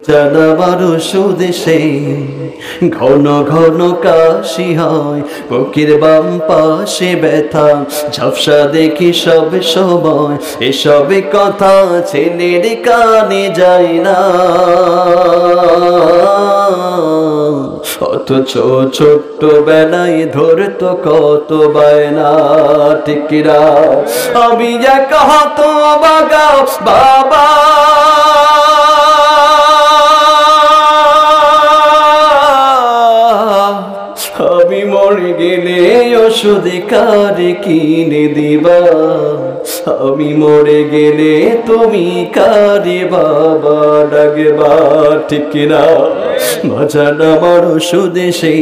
জানাবার সুদেশে ঘন ঘন কাশি হয়, বুকের বাম পাশে ব্যথা ঝাপসা দেখি সব সময়, এসব কথা ছেলের কানে যায় না। অথচ ছোট্ট বেলায় ধরতো কত বায়না, টিকিরা আমি এক হত বাগা বাবা, আমি মরে গেলে ওষুধ কারে কিনে দিবা, আমি মরে গেলে তুমি কারে বাবা ডাকবা, ঠিক না? বাজান আমার সুদেশে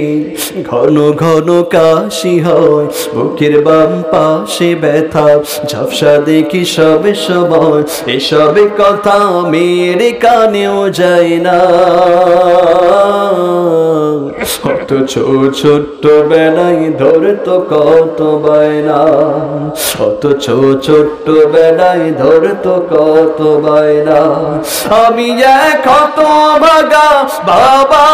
ঘন ঘন কাশি হয়, বুকের বাম পাশে ব্যথা ঝাপসা দেখি সব সময়, এসব কথা মেয়ের কানেও যায় না। অথচ ছোট্ট বেলায় ধরতো কত বায়না, অথচ ছোট্ট বেলায় ধরতো কত বায়না। আমি এক হত ভাগা বাবা,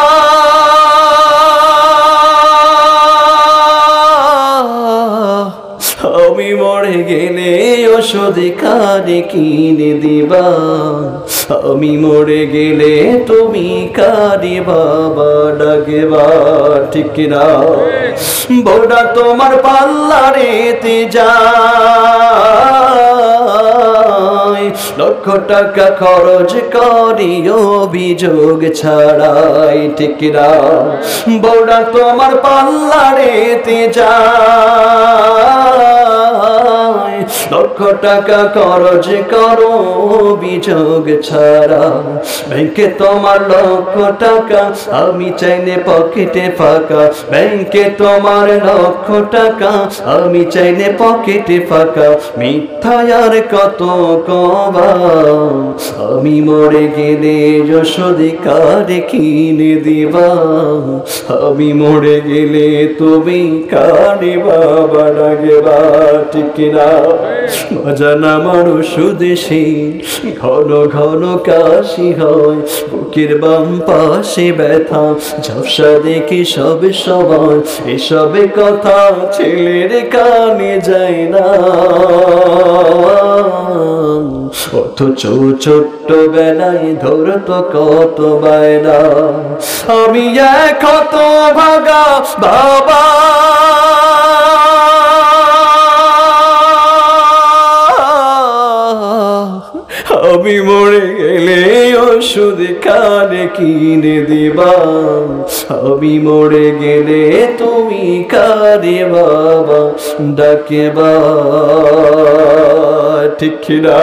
আমি মরে গেলে ওষুধ কারে কিনে দিবা, আমি মরে গেলে তুমি কারে বাবা ডাকবা, ঠিক না? বোড়া তোমার পাল্লারেতে যায়, লক্ষ টাকা খরচ করি অভিযোগ ছাড়াই, ঠিক না? বোড়া তোমার পাল্লারেতে যায়, লক্ষ টাকা খরচ করো অভিযোগ ছাড়া, ব্যাংকে তোমার লক্ষ টাকা, আমি চাইলে পকেটে ফাঁকা, ব্যাংকে তোমার লক্ষ টাকা, আমি চাইলে পকেটে ফাঁকা, মিথ্যা আর কত কবা, আমি মরে গেলে ওষুধ কারে কিনে দিবা, আমি মরে গেলে তুমি কারে বাবা ডাকবা, ঠিক না? বাজান আমার সুদেশে ঘন ঘন কাশি হয়, বুকের বাম পাশে ব্যথা ঝাপসা দেখি সব সময়, এসব কথা ছেলের কানে যায় না। অথচ ছোট্ট বেলায় ধরতো কত বায়না, আমি এক হত ভাগা বাবা, আমি মরে গেলে ওষুধ কারে কিনে দিবা, আমি মরে গেলে তুমি কারে বাবা ডাকবা, ঠিক না?